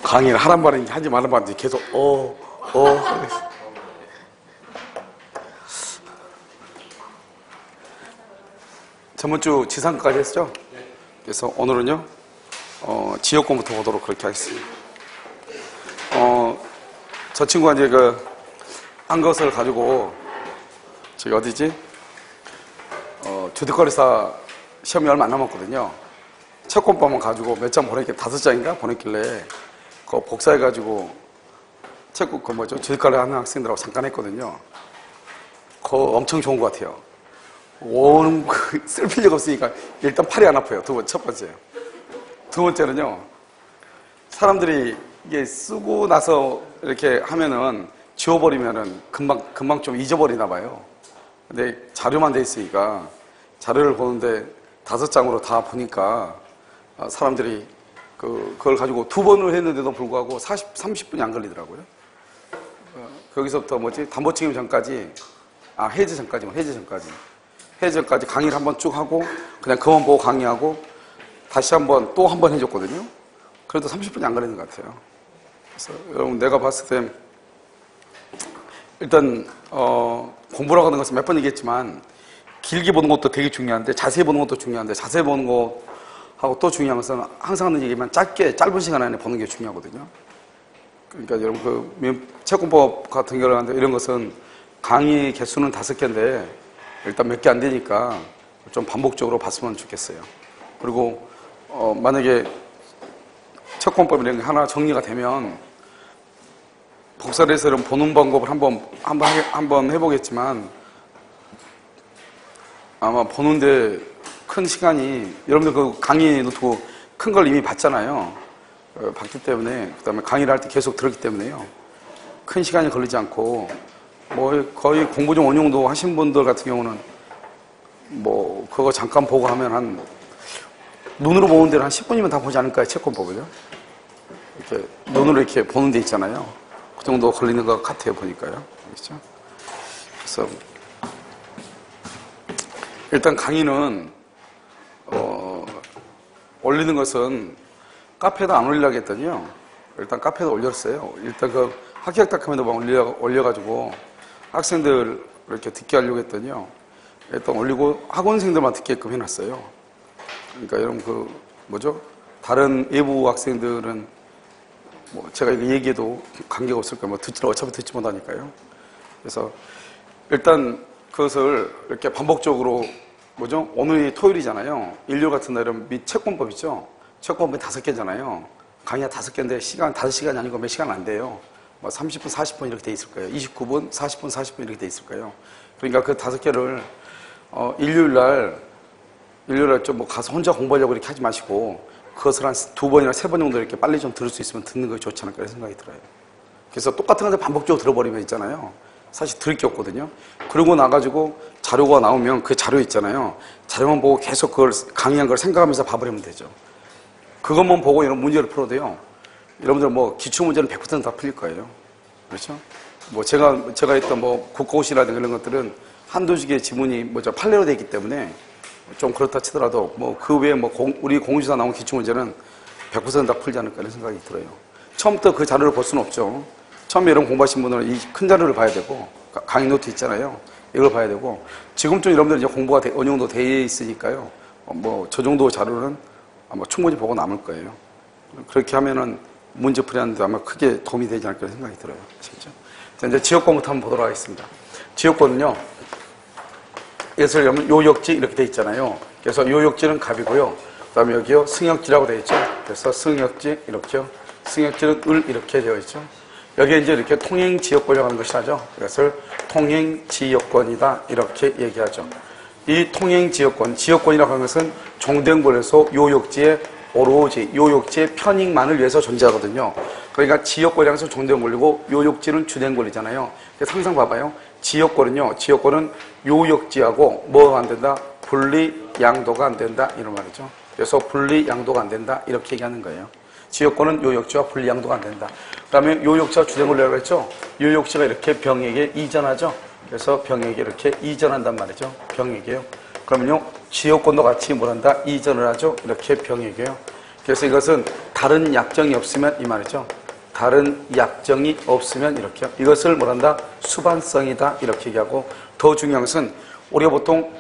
강의를 하란 말인지 하지 말란 말인지 계속 저번주 지상까지 했죠? 그래서 오늘은요 지역권부터 보도록 그렇게 하겠습니다. 저 친구가 이제 한 것을 가지고 저기 어디지? 주택거래사 시험이 얼마 안 남았거든요. 채권법만 가지고 몇 장 보냈길래 5장인가 보냈길래 그거 복사해가지고 채권 주택거래 하는 학생들하고 잠깐 했거든요. 그거 엄청 좋은 것 같아요. 쓸 필요가 없으니까 일단 팔이 안 아파요. 첫 번째. 두 번째는요, 사람들이 이게 쓰고 나서 이렇게 하면은 지워버리면은 금방 좀 잊어버리나 봐요. 근데 자료만 돼 있으니까 자료를 보는데 5장으로 다 보니까 사람들이 그걸 가지고 2번을 했는데도 불구하고 30분이 안 걸리더라고요. 거기서부터 담보책임 전까지, 해지 전까지 강의를 한번 쭉 하고 그냥 그만 보고 강의하고 다시 또 한 번 해줬거든요. 그래도 30분이 안 걸리는 것 같아요. 그래서 여러분, 내가 봤을 때 일단 공부라고 하는 것은 몇 번 얘기했지만 길게 보는 것도 되게 중요한데 자세히 보는 것도 중요한데 자세히 보는 것하고 또 중요한 것은 항상 하는 얘기지만 짧은 시간 안에 보는 게 중요하거든요. 그러니까 여러분 채권법 같은 경우는 이런 것은 강의 개수는 5개인데 일단 몇 개 안 되니까 좀 반복적으로 봤으면 좋겠어요. 그리고 만약에 채권법 이런 게 하나 정리가 되면 복사를 해서 이런 보는 방법을 한번 해보겠지만 아마 보는데 큰 시간이, 여러분들 그 강의 노트북 큰 걸 이미 봤잖아요. 봤기 때문에, 그 다음에 강의를 할 때 계속 들었기 때문에요. 큰 시간이 걸리지 않고, 거의 공부 중 원용도 하신 분들 같은 경우는 그거 잠깐 보고 하면 눈으로 보는 데는 한 10분이면 다 보지 않을까요? 채권법을요? 이렇게 눈으로 이렇게 보는 데 있잖아요. 그 정도 걸리는 것 같아요, 보니까요. 그렇죠? 그래서 일단 강의는 올리는 것은 카페에도 안 올리려고 했더니요. 일단 카페에도 올렸어요. 일단 학교학닷컴에도 올려가지고 학생들 이렇게 듣게 하려고 했더니요. 일단 올리고 학원생들만 듣게끔 해놨어요. 그러니까 여러분 다른 외부 학생들은 제가 이거 얘기해도 관계가 없을 거예요. 어차피 듣지 못하니까요. 그래서 일단 그것을 이렇게 반복적으로 오늘이 토요일이잖아요. 일요일 같은 날은 채권법 있죠. 채권법이 5개잖아요. 강의가 5개인데 시간 5시간이 아니고 몇 시간 안 돼요. 30분, 40분 이렇게 돼 있을 거예요. 29분, 40분, 40분 이렇게 돼 있을 거예요. 그러니까 그 5개를 일요일 날 좀 가서 혼자 공부하려고 이렇게 하지 마시고 그것을 한 2번이나 3번 정도 이렇게 빨리 좀 들을 수 있으면 듣는 게 좋지 않을까 생각이 들어요. 그래서 똑같은 것을 반복적으로 들어버리면 있잖아요. 사실 들을 게 없거든요. 그러고 나가지고 자료가 나오면 그 자료 있잖아요. 자료만 보고 계속 그걸 강의한 걸 생각하면서 봐버리면 되죠. 그것만 보고 이런 문제를 풀어도요. 여러분들 기출문제는 100% 다 풀릴 거예요. 그렇죠? 제가 했던 국어고시라든가 이런 것들은 한두 개의 지문이 판례로 되어 있기 때문에 좀 그렇다 치더라도 그 외에 우리 공시사 나온 기출문제는 100% 다 풀지 않을까 이런 생각이 들어요. 처음부터 그 자료를 볼 수는 없죠. 처음에 여러분 공부하신 분들은 이 큰 자료를 봐야 되고 강의 노트 있잖아요. 이걸 봐야 되고 지금쯤 여러분들 이제 공부가 어느 정도 돼 있으니까요. 저 정도 자료는 아마 충분히 보고 남을 거예요. 그렇게 하면은 문제 풀이하는데 아마 크게 도움이 되지 않을까 생각이 들어요. 아시겠죠? 자, 이제 지역권부터 한번 보도록 하겠습니다. 지역권은요. 그래서 요역지 이렇게 돼 있잖아요. 그래서 요역지는 갑이고요. 그 다음에 여기요 승역지라고 되어 있죠. 그래서 승역지 이렇게요. 승역지는 을 이렇게 되어 있죠. 여기에 이제 이렇게 통행지역권이라고 하는 것이 하죠. 그래서 통행지역권이다 이렇게 얘기하죠. 이 지역권이라고 하는 것은 종den권에서 요역지의 오로지 요역지의 편익만을 위해서 존재하거든요. 그러니까 지역권이라는 것은 종den권이고 요역지는 주den권이잖아요. 그래서 항상 봐봐요. 지역권은 요역지하고 뭐가 안 된다? 분리 양도가 안 된다 이런 말이죠. 그래서 분리 양도가 안 된다 이렇게 얘기하는 거예요. 지역권은 요역지와 분리 양도가 안 된다. 그 다음에 요역지와 주den권이라고 했죠. 요역지가 이렇게 병에게 이전하죠. 그래서 병에게 이렇게 이전한단 말이죠. 병에게요. 그러면요 지역권도 같이 뭘 한다? 이전을 하죠. 이렇게 병에게요. 그래서 이것은 다른 약정이 없으면 이 말이죠. 다른 약정이 없으면 이렇게요. 이것을 뭐란다? 수반성이다 이렇게 얘기하고, 더 중요한 것은 우리가 보통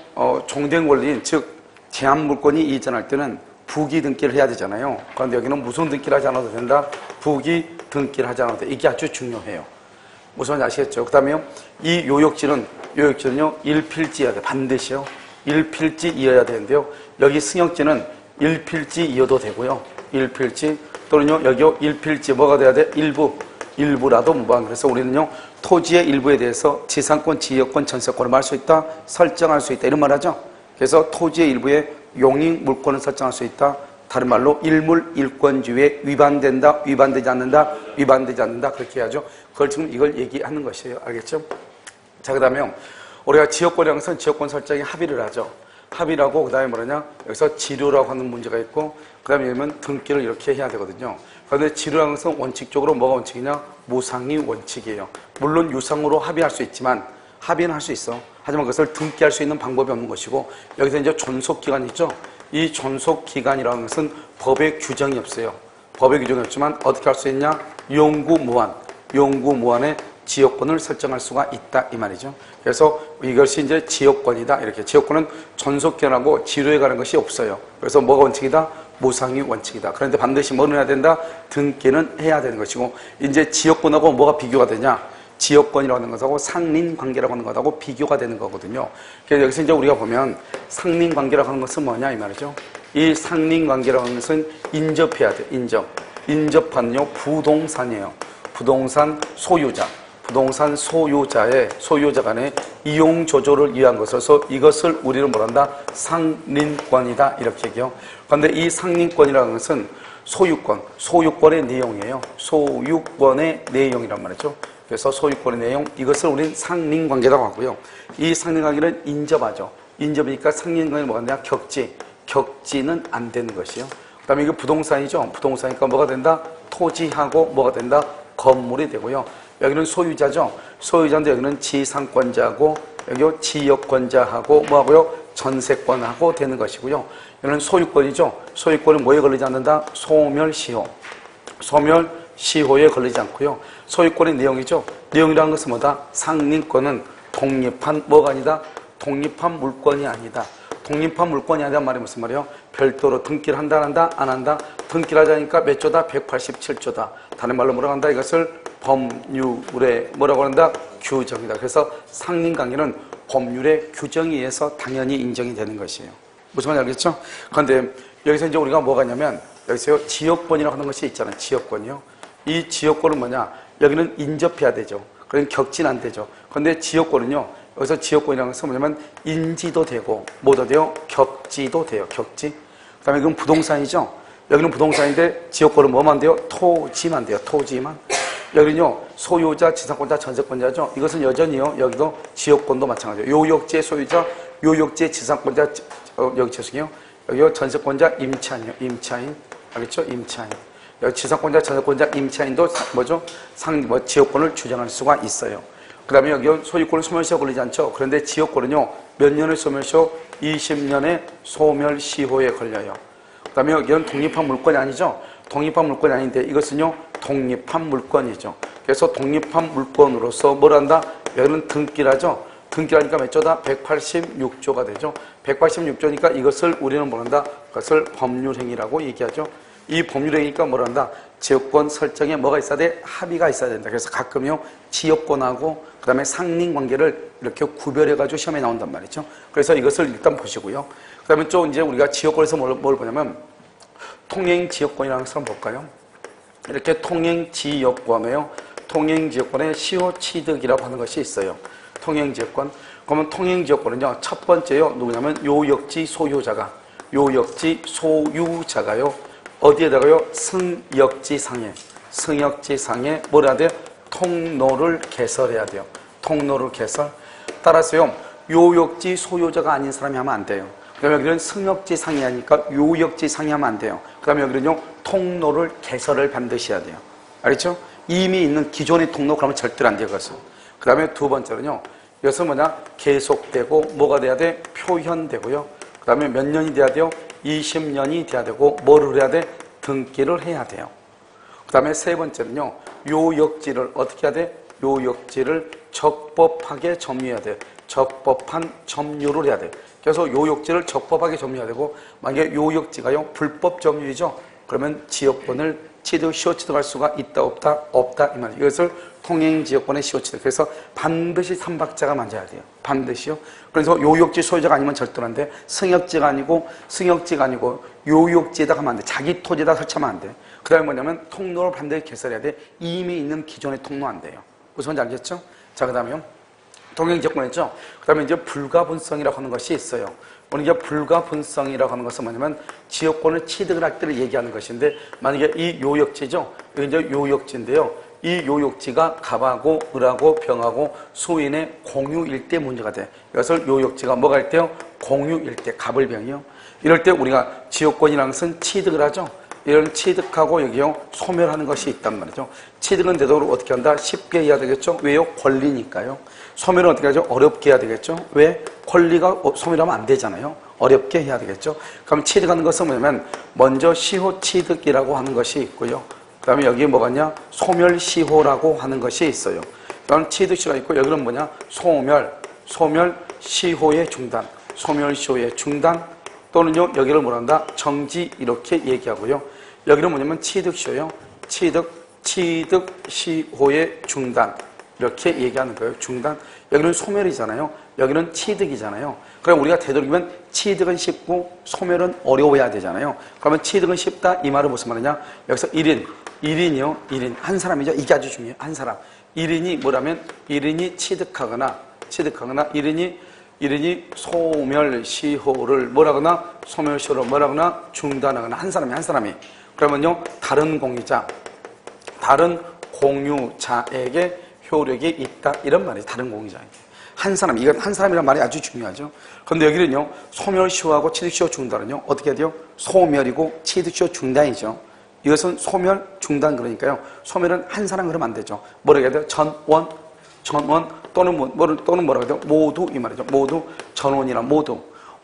종된 권리인 즉 제한 물권이 이전할 때는 부기 등기를 해야 되잖아요. 그런데 여기는 무슨 등기를 하지 않아도 된다? 부기 등기를 하지 않아도 돼. 이게 아주 중요해요. 무슨 말인지 아시겠죠? 그 다음에요, 이 요역지는요, 일필지여야 돼. 반드시요. 일필지이어야 되는데요. 여기 승역지는 일필지이어도 되고요. 일필지, 또는요, 여기요, 일필지 뭐가 돼야 돼? 일부라도 무방. 그래서 우리는요, 토지의 일부에 대해서 지상권, 지역권, 전세권을 말 수 있다, 설정할 수 있다. 이런 말 하죠? 그래서 토지의 일부에 용익 물권을 설정할 수 있다. 다른 말로 일물 일권주의에 위반된다, 위반되지 않는다, 위반되지 않는다. 그렇게 해야죠. 그걸 지금 이걸 얘기하는 것이에요. 알겠죠? 자, 그 다음에 우리가 지역권이라는 것은 지역권 설정에 합의를 하죠. 합의라고, 그 다음에 뭐냐면 여기서 지료라고 하는 문제가 있고, 그 다음에 여기는 등기를 이렇게 해야 되거든요. 그런데 지료라는 것은 원칙적으로 뭐가 원칙이냐? 무상이 원칙이에요. 물론 유상으로 합의할 수 있지만, 합의는 할 수 있어. 하지만 그것을 등기할 수 있는 방법이 없는 것이고, 여기서 이제 존속기간이 있죠? 이 존속기간이라는 것은 법의 규정이 없어요. 법의 규정이 없지만 어떻게 할 수 있냐? 용구무한의 지역권을 설정할 수가 있다 이 말이죠. 그래서 이것이 이제 지역권이다. 이렇게 지역권은 존속기간하고 지료에 가는 것이 없어요. 그래서 뭐가 원칙이다? 무상이 원칙이다. 그런데 반드시 뭐는 해야 된다? 등기는 해야 되는 것이고, 이제 지역권하고 뭐가 비교가 되냐? 지역권이라고 하는 것하고 상린관계라고 하는 것하고 비교가 되는 거거든요. 그래서 여기서 이제 우리가 보면 상린관계라고 하는 것은 뭐냐 이 말이죠. 이 상린관계라고 하는 것은 인접해야 돼. 인접하는요 부동산이에요. 부동산 소유자. 부동산 소유자 간의 이용 조조를 위한 것으로서 이것을 우리는 뭐란다? 상린권이다 이렇게 얘기해요. 그런데 이 상린권이라는 것은 소유권의 내용이에요. 소유권의 내용이란 말이죠. 그래서 소유권의 내용, 이것을 우리는 상린관계라고 하고요. 이 상린관계는 인접하죠. 인접이니까 상린관계는 뭐가 되냐? 격지는 안 되는 것이요. 그 다음에 이게 부동산이죠. 부동산이니까 뭐가 된다? 토지하고 뭐가 된다? 건물이 되고요. 여기는 소유자죠. 소유자인데 여기는 지상권자하고 여기 지역권자하고 뭐하고요? 전세권하고 되는 것이고요. 여기는 소유권이죠. 소유권은 뭐에 걸리지 않는다? 소멸시효에 걸리지 않고요. 소유권의 내용이죠. 내용이라는 것은 뭐다? 상린권은 독립한 뭐가 아니다? 독립한 물권이 아니다. 독립한 물권이 아니란 말이 무슨 말이에요? 별도로 등기를 한다, 안 한다? 안 한다? 등기를 하자니까 몇 조다? 187조다. 다른 말로 뭐라고 한다? 이것을 법률에 뭐라고 한다? 규정이다. 그래서 상린관계는 법률의 규정에 의해서 당연히 인정이 되는 것이에요. 무슨 말인지 알겠죠? 그런데 여기서 이제 우리가 뭐가 있냐면 여기서 지역권이라고 하는 것이 있잖아요. 지역권이요. 이 지역권은 뭐냐? 여기는 인접해야 되죠. 그러니 격지는 안 되죠. 그런데 지역권은요. 여기서 지역권이라는 것은 뭐냐면 인지도 되고 뭐도 돼요? 격지도 돼요. 격지. 그 다음에 이건 부동산이죠. 여기는 부동산인데 지역권은 뭐만 돼요? 토지만 돼요. 토지만. 여기는요. 소유자, 지상권자, 전세권자죠. 이것은 여전히요. 여기도 지역권도 마찬가지예요. 요역지의 소유자, 요역지의 지상권자, 여기 죄송해요. 여기요. 전세권자 임차인이요. 임차인. 알겠죠? 임차인. 여기 지상권자, 전세권자, 임차인도 뭐죠? 지역권을 주장할 수가 있어요. 그 다음에 여기 소유권은 소멸시효 걸리지 않죠? 그런데 지역권은요, 몇 년의 소멸시효? 20년의 소멸시효에 걸려요. 그 다음에 여기는 독립한 물권이 아니죠? 독립한 물권이 아닌데 이것은요, 독립한 물권이죠. 그래서 독립한 물권으로서 뭘 한다? 여기는 등기를 하죠? 등기를 하니까 몇 조다? 186조가 되죠? 186조니까 이것을 우리는 뭘 한다? 그것을 법률행위라고 얘기하죠? 이 법률행위니까 뭘 한다? 지역권 설정에 뭐가 있어야 돼? 합의가 있어야 된다. 그래서 가끔요, 지역권하고 그 다음에 상린관계를 이렇게 구별해가지고 시험에 나온단 말이죠. 그래서 이것을 일단 보시고요. 그 다음에 또 이제 우리가 지역권에서 뭘 보냐면, 통행지역권이라는 것을 한번 볼까요? 이렇게 통행지역권에요. 통행지역권에 시효취득이라고 하는 것이 있어요. 통행지역권. 그러면 통행지역권은요, 첫 번째요, 누구냐면 요역지 소유자가요. 어디에다가요? 승역지상에 뭘 해야 돼요? 통로를 개설해야 돼요. 통로를 개설. 따라서요, 요역지 소유자가 아닌 사람이 하면 안 돼요. 그 다음에 여기는 승역지상이 하니까 요역지상이 하면 안 돼요. 그 다음에 여기는요, 통로를 개설을 반드시 해야 돼요. 알겠죠? 이미 있는 기존의 통로, 그러면 절대로 안 돼요, 그것은. 그 다음에 두 번째는요, 이것은 뭐냐? 계속되고, 뭐가 돼야 돼? 표현되고요. 그 다음에 몇 년이 돼야 돼요? 20년이 돼야 되고, 뭐를 해야 돼? 등기를 해야 돼요. 그 다음에 세 번째는요, 요역지를 어떻게 해야 돼? 요역지를 적법하게 점유해야 돼요. 적법한 점유를 해야 돼요. 그래서 요역지를 적법하게 점유해야 되고, 만약에 요역지가요, 불법 점유이죠? 그러면 지역권을 취득, 시효취득할 수가 있다, 없다? 없다, 이 말이에요. 이것을 통행지역권의 시효취득. 그래서 반드시 3박자가 맞아야 돼요. 반드시요. 그래서 요역지 소유자가 아니면 절도로 안 돼. 승역지가 아니고 요역지에다 가면 안 돼. 자기 토지에다 설치하면 안 돼. 그 다음에 뭐냐면 통로를 반드시 개설해야 돼. 이미 있는 기존의 통로 안 돼요. 무슨 말인지 알겠죠? 자, 그 다음에요. 통행지역권이죠. 그 다음에 이제 불가분성이라고 하는 것이 있어요. 오늘 이제 불가분성이라고 하는 것은 뭐냐면 지역권을 취득을 할 때를 얘기하는 것인데, 만약에 이 요역지죠. 이게 이제 요역지인데요. 이 요역지가 갑하고 을하고 병하고 수인의 공유일 때 문제가 돼. 이것을 요역지가 뭐가 할 때요? 공유일 때, 갑을 병이요. 이럴 때 우리가 지역권이라는 것은 취득을 하죠. 이런 취득하고 여기요 소멸하는 것이 있단 말이죠. 취득은 되도록 어떻게 한다? 쉽게 해야 되겠죠. 왜요? 권리니까요. 소멸은 어떻게 하죠? 어렵게 해야 되겠죠. 왜? 권리가 소멸하면 안 되잖아요. 어렵게 해야 되겠죠. 그럼 취득하는 것은 뭐냐면 먼저 시효취득이라고 하는 것이 있고요. 그 다음에 여기 뭐가 있냐? 소멸시효라고 하는 것이 있어요. 그럼 취득시가 있고, 여기는 뭐냐? 소멸시효의 중단, 소멸시효의 중단, 또는요, 여기를 뭐라 한다? 정지, 이렇게 얘기하고요. 여기는 뭐냐면 취득시효요. 취득시효의 중단, 이렇게 얘기하는 거예요. 중단. 여기는 소멸이잖아요. 여기는 취득이잖아요. 그럼 우리가 되도록이면 취득은 쉽고 소멸은 어려워야 되잖아요. 그러면 취득은 쉽다, 이 말은 무슨 말이냐? 여기서 1인이요. 1인. 한 사람이죠. 이게 아주 중요해요. 한 사람. 1인이 뭐라면 1인이 취득하거나 1인이 소멸시효를 뭐라거나 소멸시효를 뭐라거나 중단하거나 한 사람이. 그러면요, 다른 공유자에게 효력이 있다, 이런 말이에요. 다른 공유자에게. 한 사람, 이건 한 사람이라는 말이 아주 중요하죠. 그런데 여기는요, 소멸시효하고 취득시효 중단은요, 어떻게 해야 돼요? 소멸이고 취득시효 중단이죠. 이것은 소멸 중단, 그러니까요. 소멸은 한 사람 그러면 안 되죠. 뭐라고 해야 돼요? 전원 또는 뭐라고 해야 돼요? 모두, 이 말이죠. 모두, 전원이나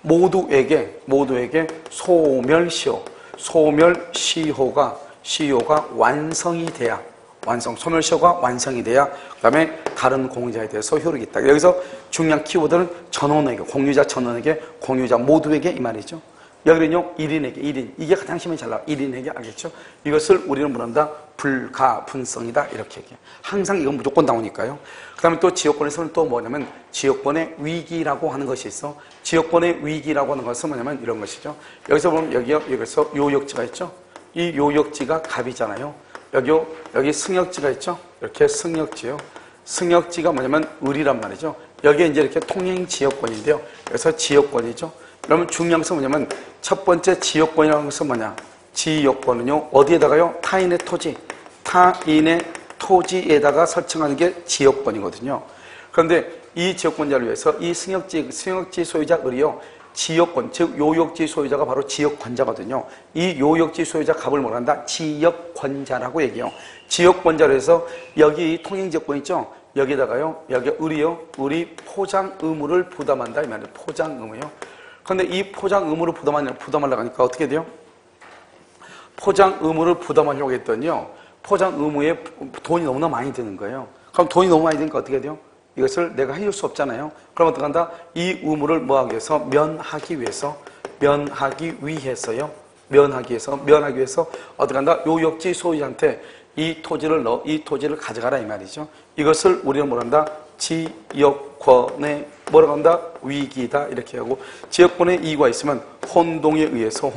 모두에게 시효가 완성이 돼야, 소멸시효가 완성이 돼야, 그 다음에 다른 공유자에 대해서 효력이 있다. 여기서 중요한 키워드는 전원에게, 공유자 전원에게, 공유자 모두에게, 이 말이죠. 여기는요, 1인. 이게 가장 힘이 잘 나와. 1인에게, 알겠죠? 이것을 우리는 뭐란다? 불가분성이다, 이렇게 얘기해요. 항상 이건 무조건 나오니까요. 그 다음에 또 지역권에서는 또 뭐냐면, 지역권의 위기라고 하는 것이 있어. 지역권의 위기라고 하는 것은 뭐냐면 이런 것이죠. 여기서 보면 여기서 요역지가 있죠? 이 요역지가 갑이잖아요. 여기 승역지가 있죠? 이렇게 승역지요. 승역지가 뭐냐면 을이란 말이죠. 여기에 이제 이렇게 통행지역권인데요. 여기서 지역권이죠. 그러면 중요한 것은 뭐냐면, 첫 번째 지역권이라는 것은 뭐냐? 지역권은요, 어디에다가요? 타인의 토지에다가 설정하는 게 지역권이거든요. 그런데 이 지역권자를 위해서 이 승역지 소유자 을이요, 지역권, 즉 요역지 소유자가 바로 지역권자거든요. 이 요역지 소유자 갑을 뭐라 한다? 지역권자라고 얘기해요. 지역권자로 해서 여기 통행지역권 있죠? 여기다가요, 여기 을이 포장 의무를 부담한다, 이 말이에요. 포장 의무요. 그런데 이 포장 의무를 부담하려고 하니까 어떻게 돼요? 포장 의무를 부담하려고 했더니요, 포장 의무에 돈이 너무나 많이 드는 거예요. 그럼 돈이 너무 많이 드니까 어떻게 돼요? 이것을 내가 해줄 수 없잖아요. 그럼 어떻게 한다? 이 의무를 뭐하기 위해서? 면하기 위해서 어떻게 한다? 요역지 소유자한테 이 토지를 가져가라, 이 말이죠. 이것을 우리는 뭐란다? 지역권의 뭐라고 한다? 위기다, 이렇게 하고, 지역권의 이유가 있으면 혼동에 의해서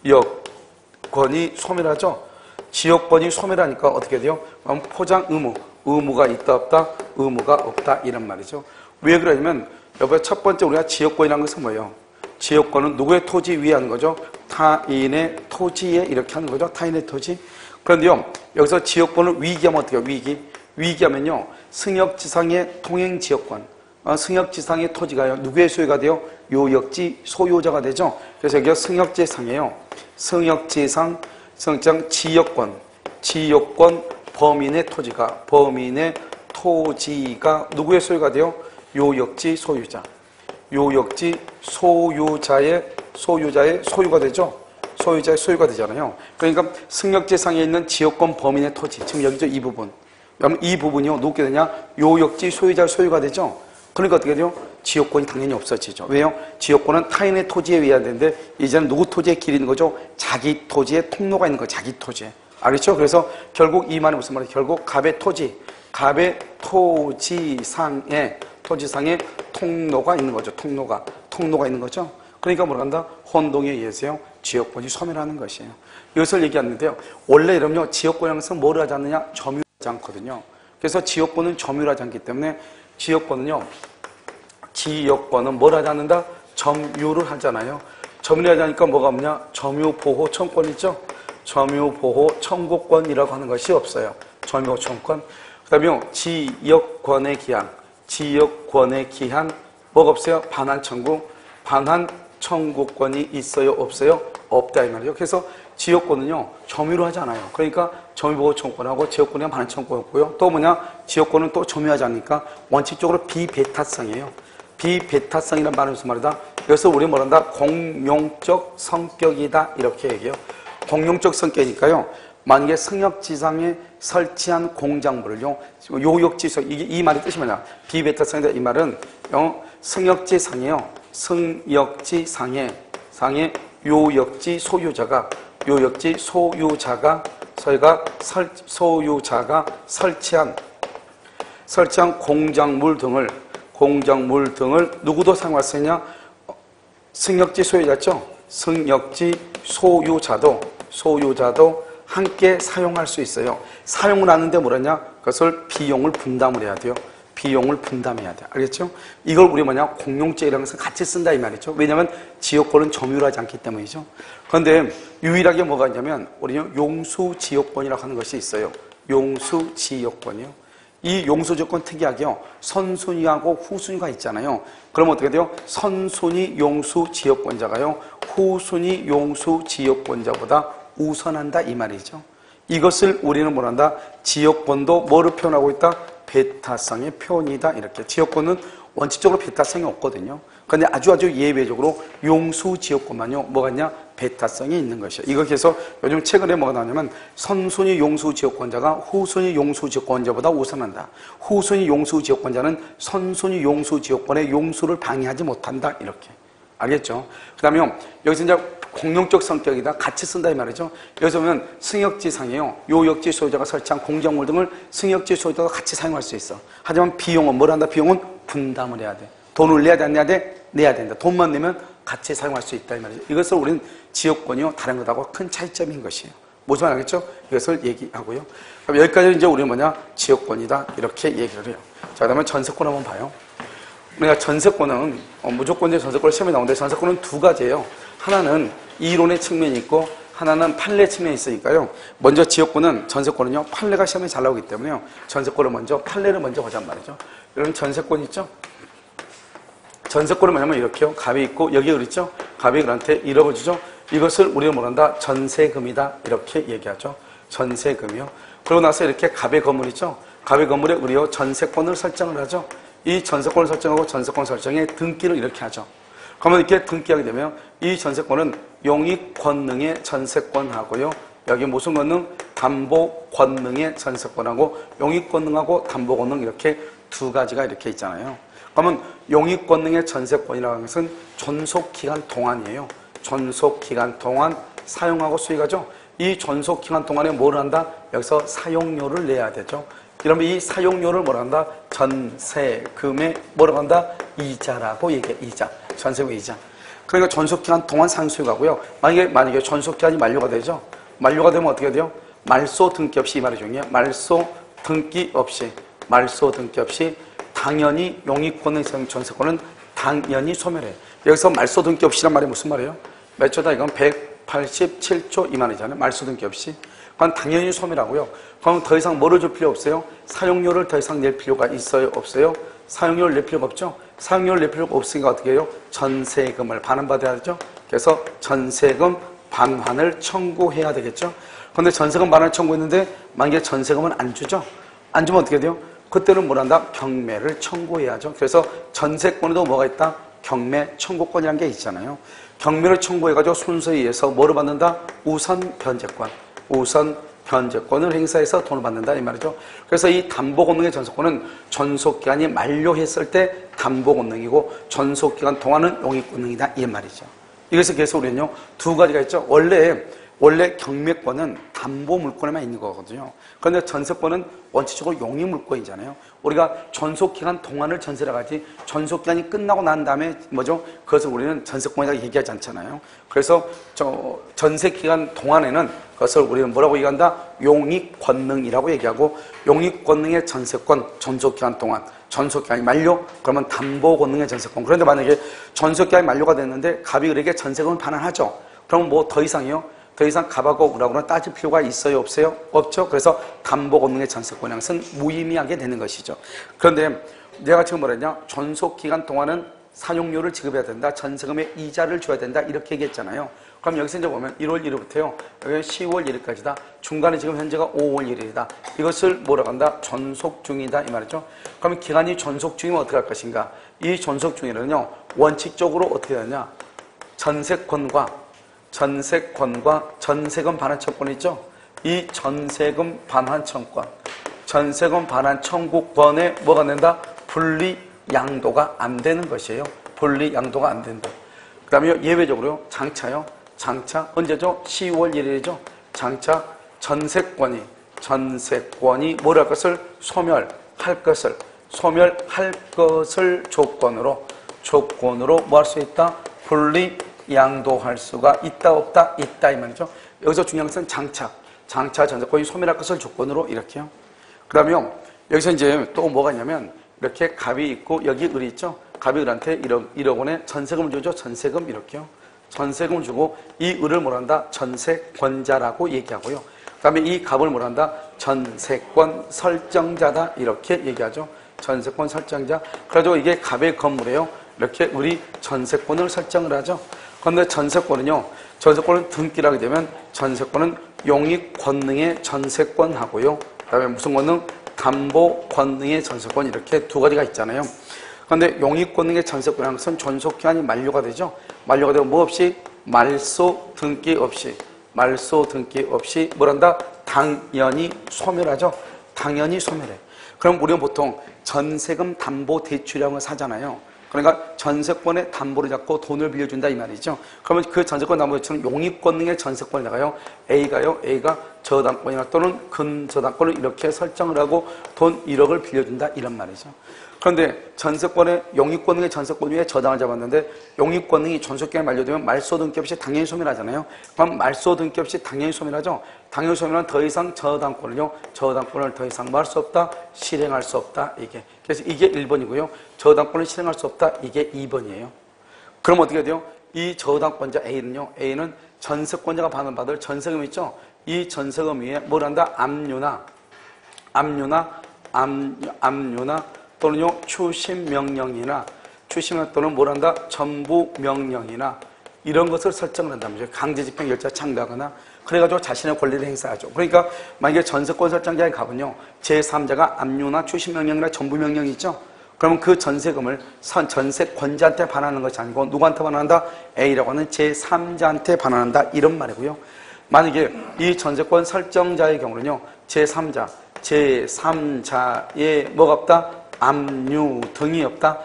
지역권이 소멸하죠. 지역권이 소멸하니까 어떻게 돼요? 포장 의무가 있다, 없다? 의무가 없다, 이런 말이죠. 왜 그러냐면, 여보세요, 첫 번째 우리가 지역권이라는 것은 뭐예요? 지역권은 누구의 토지 위에 하는 거죠? 타인의 토지에 이렇게 하는 거죠. 타인의 토지. 그런데요, 여기서 지역권을 위기하면 어떻게 해요? 위기하면요, 승역지상의 통행지역권, 승역지상의 토지가요, 누구의 소유가 돼요? 요역지 소유자가 되죠. 그래서 여기가 승역지상이에요. 승역지상 지역권 범인의 토지가 누구의 소유가 돼요? 요역지 소유자의 소유가 되죠. 소유자의 소유가 되잖아요. 그러니까 승역지상에 있는 지역권 범인의 토지, 지금 여기죠, 이 부분. 그러면 이 부분이요, 누구게 되냐? 요역지 소유자의 소유가 되죠. 그러니까 어떻게 돼요? 지역권이 당연히 없어지죠. 왜요? 지역권은 타인의 토지에 의해야 되는데 이제는 누구 토지에 길이 있는 거죠? 자기 토지에 통로가 있는 거죠. 자기 토지에. 알겠죠? 그래서 결국 이 말이 무슨 말이에요? 결국 갑의 토지, 갑의 토지상에 통로가 있는 거죠. 통로가 있는 거죠. 그러니까 뭐라 한다? 혼동에 의해서요, 지역권이 소멸하는 것이에요. 이것을 얘기하는데요. 원래 이러면요, 지역권이라는 것은 뭐를 하지 않느냐? 점유하지 않거든요. 그래서 지역권은 점유하지 않기 때문에 지역권은 뭘 하지 않는다? 점유를 하잖아요. 점유를 하지 않으니까 뭐가 없냐? 점유보호 청구권 있죠? 점유보호 청구권이라고 하는 것이 없어요. 점유보호 청구권. 그 다음에 지역권의 기한, 뭐가 없어요? 반환 청구권이 있어요? 없어요? 없다 이 말이죠. 그래서 지역권은요, 점유를 하지 않아요. 그러니까 점유보호 청구권하고 지역권이랑 반환 청구권이고요. 또 뭐냐? 지역권은 또 점유하지 않으니까 원칙적으로 비배타성이에요. 비배타성이란 말은 무슨 말이다? 그래서 우리 뭐란다? 공용적 성격이다 이렇게 얘기해요. 공용적 성격이니까요. 만약에 승역지상에 설치한 공작물을요, 요역지소, 이 말의 뜻이 뭐냐? 비배타성이다 이 말은 승역지상에 요역지 소유자가 설치한 공작물 등을 누구도 사용할 수 있냐? 승역지 소유자죠? 승역지 소유자도 함께 사용할 수 있어요. 사용을 하는데 뭐라냐? 그것을 비용을 분담을 해야 돼요. 비용을 분담해야 돼. 알겠죠? 이걸 우리 공용죄라는 것은 같이 쓴다 이 말이죠. 왜냐하면 지역권은 점유하지 않기 때문이죠. 그런데 유일하게 뭐가 있냐면 우리는 용수지역권이라고 하는 것이 있어요. 용수지역권이요. 이 용수지역권 특이하게요. 선순위하고 후순위가 있잖아요. 그럼 어떻게 돼요? 선순위 용수지역권자가요, 후순위 용수지역권자보다 우선한다 이 말이죠. 이것을 우리는 뭐란다? 지역권도 뭐를 표현하고 있다? 배타성의 표현이다. 이렇게. 지역권은 원칙적으로 배타성이 없거든요. 그런데 아주 예외적으로 용수지역권만요, 뭐가 있냐? 배타성이 있는 것이에요. 이거 그래서 요즘 최근에 뭐가 나오냐면 선순위 용수지역권자가 후순위 용수지역권자보다 우선한다. 후순위 용수지역권자는 선순위 용수지역권의 용수를 방해하지 못한다. 이렇게. 알겠죠? 그 다음에 여기서 이제 공용적 성격이다. 같이 쓴다 이 말이죠. 여기서 보면 승역지상에요, 요역지 소유자가 설치한 공작물 등을 승역지 소유자가 같이 사용할 수 있어. 하지만 비용은 뭘 한다? 비용은 분담을 해야 돼. 돈을 내야 돼, 안 내야 돼? 내야 된다. 돈만 내면 같이 사용할 수 있다 이 말이죠. 이것을 우리는 지역권이요, 다른 것하고 큰 차이점인 것이에요. 무슨 말 알겠죠? 이것을 얘기하고요. 그럼 여기까지 이제 우리는 지역권이다 이렇게 얘기를 해요. 자, 그다음에 전세권 한번 봐요. 우리가 전세권은 무조건 이제 전세권 시험에 나오는데 전세권은 두 가지예요. 하나는 이론의 측면이 있고 하나는 판례 측면이 있으니까요. 먼저 지역권은 전세권은요, 판례가 시험에 잘 나오기 때문에요. 전세권을 판례를 먼저 보자는 말이죠. 여러분 전세권 있죠? 전세권은 뭐냐면 이렇게요. 갑이 있고 여기 그랬죠? 갑이 그한테 1억을 주죠. 이것을 우리는 뭐란다? 전세금이다 이렇게 얘기하죠. 전세금이요. 그러고 나서 이렇게 갑의 건물 있죠? 갑의 건물에 우리요 전세권을 설정을 하죠. 이 전세권을 설정하고 전세권 설정에 등기를 이렇게 하죠. 그러면 이렇게 등기하게 되면 이 전세권은 용익 권능의 전세권하고요. 여기 무슨 권능? 담보 권능의 전세권하고 용익 권능하고 담보 권능 이렇게 두 가지가 이렇게 있잖아요. 그러면 용익 권능의 전세권이라는 것은 존속기간 동안이에요. 존속기간 동안 사용하고 수익하죠. 이 존속기간 동안에 뭘 한다? 여기서 사용료를 내야 되죠. 이러면 이 사용료를 뭐라 한다? 전세금에 뭐라고 한다? 이자라고 얘기해. 이자. 전세금 이자. 그러니까 전속기간 동안 상수익하고요. 만약에 전속기간이 만료가 되죠. 만료가 되면 어떻게 돼요? 말소 등기 없이 이 말이 중요해요. 말소 등기 없이 당연히 용익권의 전세권은 당연히 소멸해요. 여기서 말소 등기 없이란 말이 무슨 말이에요? 몇 조다? 이건 187조 이 말이잖아요. 말소 등기 없이. 그건 당연히 소멸하고요. 그럼 더 이상 뭐를 줄 필요 없어요? 사용료를 더 이상 낼 필요가 있어요? 없어요? 사용료를 낼 필요가 없죠? 사용료를 낼 필요가 없으니까 어떻게 해요? 전세금을 반환받아야 되죠? 그래서 전세금 반환을 청구해야 되겠죠? 그런데 전세금 반환을 청구했는데 만약에 전세금은 안 주죠? 안 주면 어떻게 돼요? 그때는 뭘 한다? 경매를 청구해야죠. 그래서 전세권에도 뭐가 있다? 경매 청구권이라는 게 있잖아요. 경매를 청구해가지고 순서에 의해서 뭐를 받는다? 우선 변제권. 우선 변제권을 행사해서 돈을 받는다 이 말이죠. 그래서 이 담보권능의 전속권은 전속기간이 만료했을 때 담보권능이고 전속기간 동안은 용익권능이다 이 말이죠. 이것을 그래서 우리는요 두 가지가 있죠. 원래 경매권은 담보 물권에만 있는 거거든요. 그런데 전세권은 원칙적으로 용익 물권이잖아요. 우리가 전속기간 동안을 전세를 하지 전속기간이 끝나고 난 다음에 뭐죠? 그것을 우리는 전세권이라고 얘기하지 않잖아요. 그래서 전세기간 동안에는 그것을 우리는 뭐라고 얘기한다? 용익권능이라고 얘기하고 용익권능의 전세권, 전속기간 동안 전속기간이 만료, 그러면 담보권능의 전세권. 그런데 만약에 전속기간이 만료가 됐는데 갑이 을에게 전세금을 반환하죠. 그럼 뭐 더 이상이요? 더 이상 갑하고 을하고는 따질 필요가 있어요? 없어요? 없죠. 그래서 담보권능의 전세권 양은 무의미하게 되는 것이죠. 그런데 내가 지금 뭐랬냐? 전속기간 동안은 사용료를 지급해야 된다. 전세금의 이자를 줘야 된다. 이렇게 얘기했잖아요. 그럼 여기서 이제 보면 1월 1일부터요. 여기 10월 1일까지다. 중간에 지금 현재가 5월 1일이다. 이것을 뭐라고 한다? 전속 중이다. 이 말이죠. 그럼 기간이 전속 중이면 어떻게 할 것인가? 이 전속 중에는요. 원칙적으로 어떻게 되느냐? 전세권과 전세금 반환 청구권 있죠? 이 전세금 반환 청구권, 전세금 반환 청구권에 뭐가 된다? 분리 양도가 안 되는 것이에요. 분리 양도가 안 된다. 그 다음에 예외적으로 장차 언제죠? 10월 1일이죠? 장차 전세권이 뭐라 할 것을 소멸할 것을 조건으로 뭐 할 수 있다? 분리 양도할 수가 있다 없다? 있다 이 말이죠. 여기서 중요한 것은 장차 전세권이 소멸할 것을 조건으로 이렇게요. 그 다음에 여기서 이제 또 뭐가 있냐면 이렇게 갑이 있고 여기 을이 있죠. 갑이 을한테 1억 원의 전세금을 주죠. 전세금 이렇게요. 전세금을 주고 이 을을 뭐란다? 전세권자라고 얘기하고요. 그 다음에 이 갑을 뭐란다? 전세권 설정자다 이렇게 얘기하죠. 전세권 설정자. 그래가지고 이게 갑의 건물이에요. 이렇게 을이 전세권을 설정을 하죠. 그런데 전세권은 등기를 하게 되면 전세권은 용익권능의 전세권하고요. 그 다음에 무슨 권능? 담보권능의 전세권 이렇게 두 가지가 있잖아요. 그런데 용익권능의 전세권이라는 것은 전속기간이 만료가 되죠. 만료가 되고 뭐 없이? 말소 등기 없이 뭐란다? 당연히 소멸하죠. 당연히 소멸해. 그럼 우리는 보통 전세금 담보 대출이라는 걸 사잖아요. 그러니까 전세권의 담보를 잡고 돈을 빌려준다 이 말이죠. 그러면 그 전세권 담보 대출은 용익권능의 전세권에다가요. A가 저당권이나 또는 근저당권을 이렇게 설정을 하고 돈 1억을 빌려준다 이런 말이죠. 그런데 전세권의 용익권능의 전세권 위에 저당을 잡았는데 용익권능이 전속기간이 만료되면 말소 등기 없이 당연히 소멸하잖아요. 그럼 말소 등기 없이 당연히 소멸하죠. 당연히 소멸은 더 이상 저당권을 더 이상 뭐 할 수 없다? 실행할 수 없다. 이게. 그래서 이게 1번이고요. 저당권을 실행할 수 없다. 이게 2번이에요. 그럼 어떻게 돼요? 이 저당권자 A는요. A는 전세권자가 반환받을 전세금 있죠? 이 전세금 위에 뭘 한다? 압류나 또는요 추심명령이나 또는 뭘 한다? 전부명령이나 이런 것을 설정을 한다는 거죠. 강제집행결자 창대하거나 그래가지고 자신의 권리를 행사하죠. 그러니까 만약에 전세권 설정자의 갑은요 제3자가 압류나 추심명령이나 전부명령이 있죠. 그러면 그 전세금을 전세권자한테 반환하는 것이 아니고 누구한테 반환한다? A라고 하는 제3자한테 반환한다 이런 말이고요. 만약에 이 전세권 설정자의 경우는요 제3자의 뭐가 없다? 압류 등이 없다.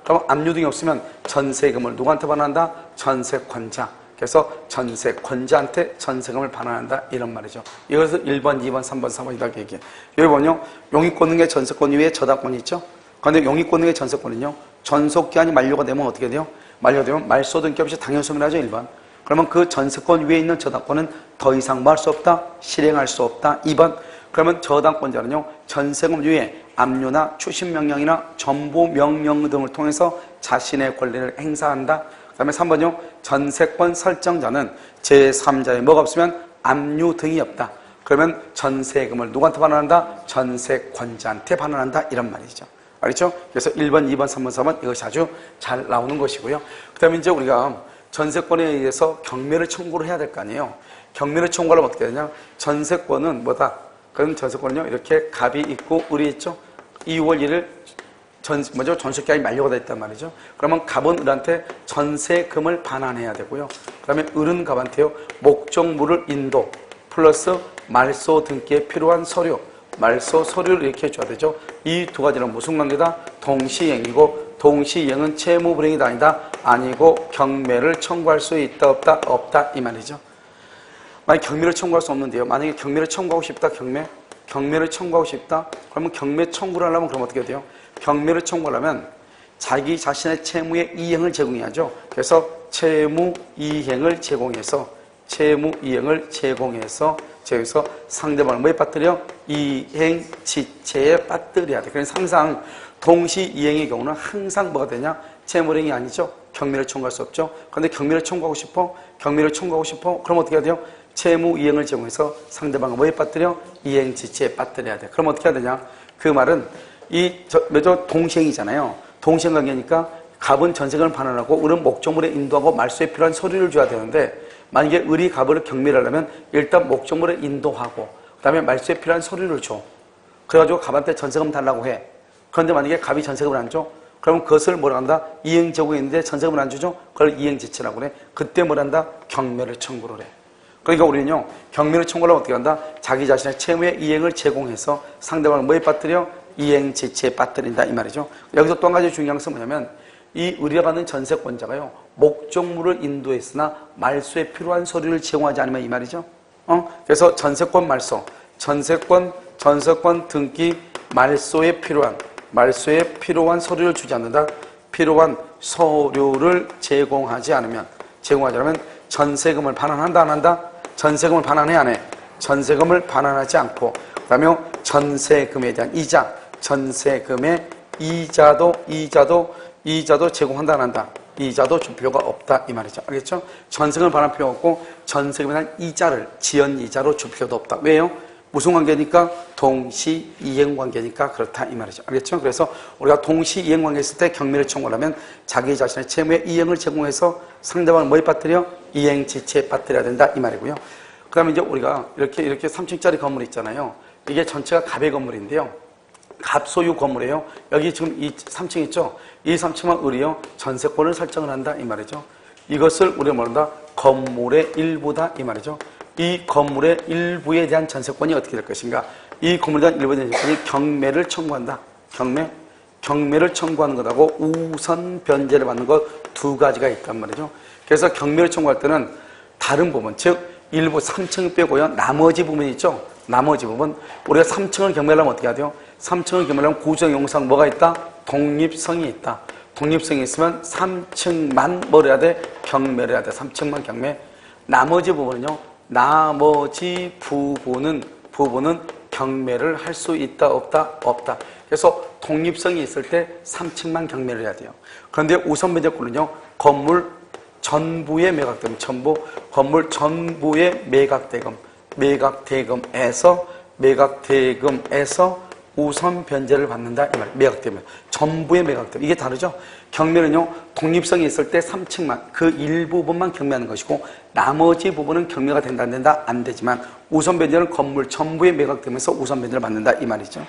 그럼 압류 등이 없으면 전세금을 누구한테 반환한다? 전세권자. 그래서 전세권자한테 전세금을 반환한다 이런 말이죠. 이것을 1번, 2번, 3번, 4번이라고 얘기해요. 여기 보면요. 용익권능의 전세권 위에 저당권이 있죠. 그런데 용익권능의 전세권은요. 전속기한이 만료가 되면 어떻게 돼요? 만료되면 말소 등기 없이 당연 소멸하죠. 1번. 그러면 그 전세권 위에 있는 저당권은 더 이상 뭐 할 수 없다? 실행할 수 없다. 2번. 그러면 저당권자는요. 전세금 위에 압류나 추심명령이나 전부명령 등을 통해서 자신의 권리를 행사한다. 그 다음에 3번요. 전세권 설정자는 제3자의 뭐가 없으면 압류 등이 없다. 그러면 전세금을 누구한테 반환한다? 전세권자한테 반환한다. 이런 말이죠. 알겠죠? 그래서 1번, 2번, 3번, 4번 이것이 아주 잘 나오는 것이고요. 그 다음에 이제 우리가 전세권에 의해서 경매를 청구를 해야 될 거 아니에요. 경매를 청구하려면 어떻게 되냐? 전세권은 뭐다? 그럼 전세권은요, 이렇게 갑이 있고 을이 있죠? 2월 1일 먼저 전세계약이 만료가 됐단 말이죠. 그러면 갑은 을한테 전세금을 반환해야 되고요. 그 다음에 을은 갑한테요, 목적물을 인도 플러스 말소 등기에 필요한 서류, 말소 서류를 이렇게 해줘야 되죠. 이 두 가지는 무슨 관계다? 동시이행이고, 동시이행은 채무불이행이다 아니다? 아니고 경매를 청구할 수 있다 없다? 없다 이 말이죠. 만약에 경매를 청구할 수 없는데요. 만약에 경매를 청구하고 싶다, 경매를 청구하고 싶다. 그러면 경매 청구를 하려면 그럼 어떻게 돼요? 경매를 청구하려면 자기 자신의 채무의 이행을 제공해야죠. 그래서 채무 이행을 제공해서 저기서 상대방을 뭐에 빠뜨려? 이행 지체에 빠뜨려야 돼. 그래서 항상 동시 이행의 경우는 항상 뭐가 되냐? 채무불이행이 아니죠. 경매를 청구할 수 없죠. 그런데 경매를 청구하고 싶어? 그럼 어떻게 해야 돼요? 채무 이행을 제공해서 상대방을 뭐에 빠뜨려? 이행 지체에 빠뜨려야 돼. 그럼 어떻게 해야 되냐? 그 말은 동시행이잖아요. 동시행 관계니까 갑은 전세금을 반환하고 을은 목적물에 인도하고 말소에 필요한 서류를 줘야 되는데, 만약에 을이 갑을 경매를 하려면 일단 목적물에 인도하고 그 다음에 말소에 필요한 서류를 줘. 그래가지고 갑한테 전세금 달라고 해. 그런데 만약에 갑이 전세금을 안 줘? 그러면 그것을 뭐라 한다? 이행 제공했는데 전세금을 안 주죠? 그걸 이행지체라고 그래. 그때 뭐라 한다? 경매를 청구를 해. 그러니까 우리는요, 경매를 청구하려면 어떻게 한다? 자기 자신의 채무의 이행을 제공해서 상대방을 뭐에 빠뜨려? 이행지체에 빠뜨린다 이 말이죠. 여기서 또 한 가지 중요한 것은 뭐냐면, 이 의뢰받는 전세권자가요, 목적물을 인도했으나 말소에 필요한 서류를 제공하지 않으면 이 말이죠. 그래서 전세권 말소, 전세권 등기 말소에 필요한 서류를 주지 않는다. 필요한 서류를 제공하지 않으면 전세금을 반환한다 안 한다? 전세금을 반환해 안 해? 전세금을 반환하지 않고, 그 다음에 전세금에 대한 이자, 전세금의 이자도 제공한다 안 한다? 이자도 줄 필요가 없다 이 말이죠. 알겠죠? 전세금을 반환할 필요가 없고 전세금에 대한 이자를 지연이자로 줄 필요도 없다. 왜요? 무슨 관계니까? 동시이행 관계니까 그렇다 이 말이죠. 알겠죠? 그래서 우리가 동시이행 관계 있을 때 경매를 청구하려면 자기 자신의 채무의 이행을 제공해서 상대방을 뭐에 빠뜨려? 이행지체에 빠뜨려야 된다 이 말이고요. 그 다음에 이제 우리가 이렇게 3층짜리 건물 있잖아요. 이게 전체가 갑의 건물인데요. 갑 소유 건물이에요. 여기 지금 이 3층 있죠? 이 3층만 을이요, 전세권을 설정을 한다 이 말이죠. 이것을 우리가 뭐란다? 건물의 일부다 이 말이죠. 이 건물의 일부에 대한 전세권이 어떻게 될 것인가? 이 건물에 대한 일부에 대한 전세권이 경매를 청구한다. 경매를 청구하는 것하고 우선 변제를 받는 것 두 가지가 있단 말이죠. 그래서 경매를 청구할 때는 다른 부분, 즉 일부 3층 빼고요, 나머지 부분이 있죠. 나머지 부분, 우리가 3층을 경매하려면 어떻게 해야 돼요? 3층을 경매하려면 구조용상 뭐가 있다? 독립성이 있다. 독립성이 있으면 3층만 뭘 해야 돼? 경매를 해야 돼. 3층만 경매. 나머지 부분은요, 나머지 부분은 경매를 할 수 있다 없다? 없다. 그래서 독립성이 있을 때 3층만 경매를 해야 돼요. 그런데 우선 변제권은요, 건물 전부의 매각대금, 건물 전부의 매각대금에서 우선 변제를 받는다 이 말. 매각대금, 전부의 매각대금, 이게 다르죠. 경매는요, 독립성이 있을 때 3층만, 그 일부분만 경매하는 것이고 나머지 부분은 경매가 된다 안 된다? 안 되지만 우선 변제는 건물 전부의 매각대금에서 우선 변제를 받는다 이 말이죠.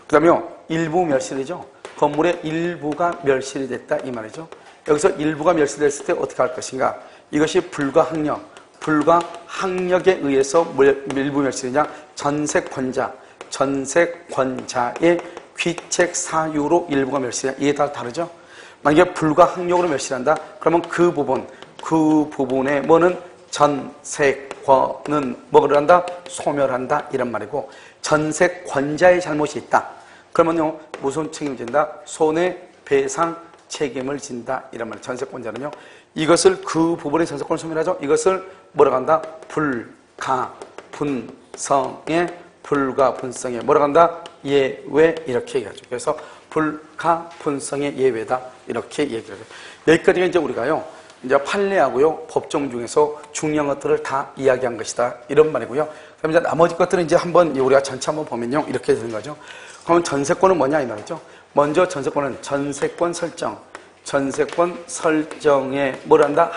그 다음에 일부 멸실이죠. 건물의 일부가 멸실이 됐다 이 말이죠. 여기서 일부가 멸실됐을 때 어떻게 할 것인가? 이것이 불가항력에 의해서 일부 멸실이냐? 전세권자의 귀책 사유로 일부가 멸실이냐? 이게 다 다르죠. 만약에 불가항력으로 멸실한다, 그러면 그 부분에 뭐는 전세권은 뭐를 한다? 소멸한다 이런 말이고, 전세권자의 잘못이 있다, 그러면요 무슨 책임을 진다? 손해배상 책임을 진다 이런 말이에요. 전세권자는요, 이것을 그 부분의 전세권을 소멸하죠. 이것을 뭐라고 한다? 불가분성의 뭐라고 한다? 예외 이렇게 얘기하죠. 그래서 불가분성의 예외다 이렇게 얘기를 해요. 여기까지가 이제 우리가요, 이제 판례하고요, 법정 중에서 중요한 것들을 다 이야기한 것이다 이런 말이고요. 그럼 이제 나머지 것들은 이제 한번 우리가 전체 한번 보면요, 이렇게 되는 거죠. 그럼 전세권은 뭐냐 이 말이죠. 먼저 전세권은 전세권 설정에 뭘 한다?